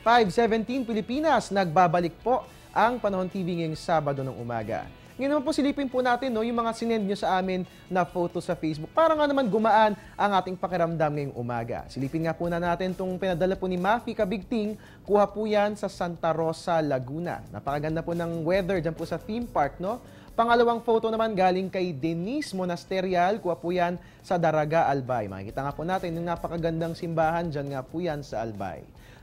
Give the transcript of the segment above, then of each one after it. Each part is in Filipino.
5:17 Pilipinas, nagbabalik po ang Panahon TV ngayong Sabado ng umaga. Ngayon naman po silipin po natin yung mga sinend nyo sa amin na photo sa Facebook para nga naman gumaan ang ating pakiramdam ngayong umaga. Silipin nga po natin itong pinadala po ni Mafi Kabigting. Kuha po yan sa Santa Rosa, Laguna. Napakaganda po ng weather dyan po sa theme park, no? Pangalawang photo naman galing kay Denise Monasterial. Kuha po yan sa Daraga, Albay. Makikita nga po natin yung napakagandang simbahan dyan nga po yan sa Albay.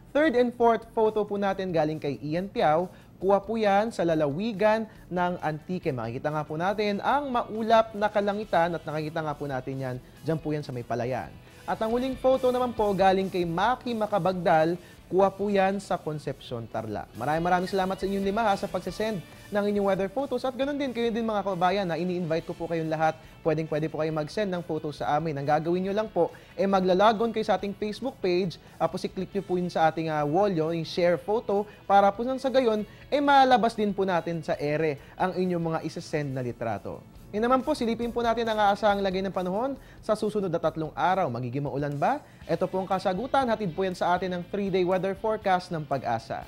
Third and fourth photo po natin galing kay Ian Piao. Kuha po yan sa lalawigan ng Antique. Makikita nga po natin ang maulap na kalangitan at nakikita nga po natin yan. Diyan po yan sa may palayan. At ang huling photo naman po galing kay Maki Makabagdal. Kuha po yan sa Concepcion, Tarlac. Maraming salamat sa inyong lima sa pagsisend ng inyong weather photos. At ganoon din, kayo din mga kababayan na ini-invite ko po kayong lahat. Pwede po kayo mag-send ng photos sa amin. Ang gagawin nyo lang po, maglalagon kayo sa ating Facebook page. Tapos i-click nyo po yun sa ating wall, yung share photo. Para po sa gayon, malabas din po natin sa ere ang inyong mga isa-send na litrato. Yun naman po, silipin po natin ang aasahang lagay ng panahon sa susunod na 3 araw. Magiging maulan ba? Ito po ang kasagutan. Hatid po yan sa atin ng 3-day weather forecast ng Pag-asa.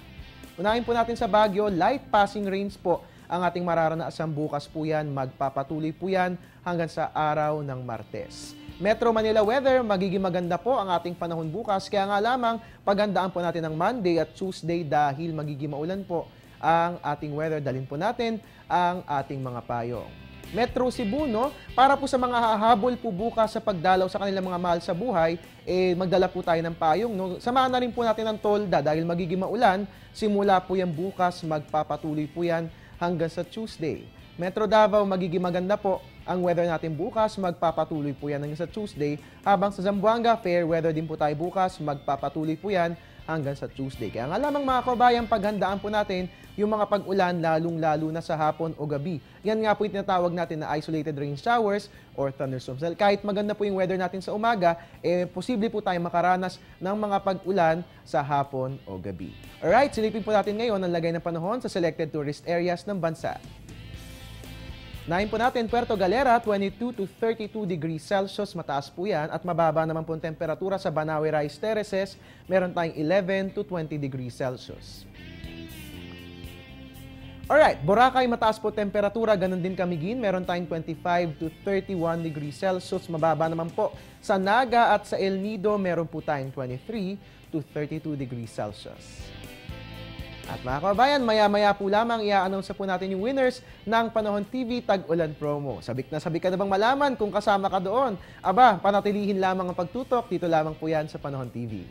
Unahin po natin sa Baguio, light passing rains po ang ating mararanasan bukas po yan. Magpapatuloy po yan hanggang sa araw ng Martes. Metro Manila weather, magiging maganda po ang ating panahon bukas. Kaya nga lamang, paghandaan po natin ng Monday at Tuesday dahil magiging maulan po ang ating weather. Dalhin po natin ang ating mga payong. Metro Cebu, no? Para po sa mga hahabol po bukas sa pagdalaw sa kanilang mga mahal sa buhay, magdala po tayo ng payong, no? Samahan na rin po natin ang tolda dahil magiging maulan. Simula po yan bukas, magpapatuloy po yan hanggang sa Tuesday. Metro Davao, magiging maganda po ang weather natin bukas, magpapatuloy po yan hanggang sa Tuesday. Habang sa Zamboanga, fair weather din po tayo bukas, magpapatuloy po yan hanggang sa Tuesday. Kaya nga lamang mga kabayan, paghandaan po natin yung mga pag-ulan lalong-lalo na sa hapon o gabi. Yan nga po yung tinatawag natin na isolated rain showers or thunderstorms. Kahit maganda po yung weather natin sa umaga, posible po tayong makaranas ng mga pag-ulan sa hapon o gabi. Alright, silipin po natin ngayon ang lagay ng panahon sa selected tourist areas ng bansa. Nahin po natin, Puerto Galera, 22 to 32 degrees Celsius, mataas po yan. At mababa naman po ang temperatura sa Banawe Rice Terraces, meron tayong 11 to 20 degrees Celsius. Alright, Boracay, mataas po temperatura, ganun din Camiguin, meron tayong 25 to 31 degrees Celsius. Mababa naman po sa Naga at sa El Nido, meron po tayong 23 to 32 degrees Celsius. At mga kababayan, maya-maya po lamang i-announce po natin yung winners ng Panahon TV Tag-Ulan Promo. Sabik ka na bang malaman kung kasama ka doon? Aba, panatilihin lamang ang pagtutok. Dito lamang po yan sa Panahon TV.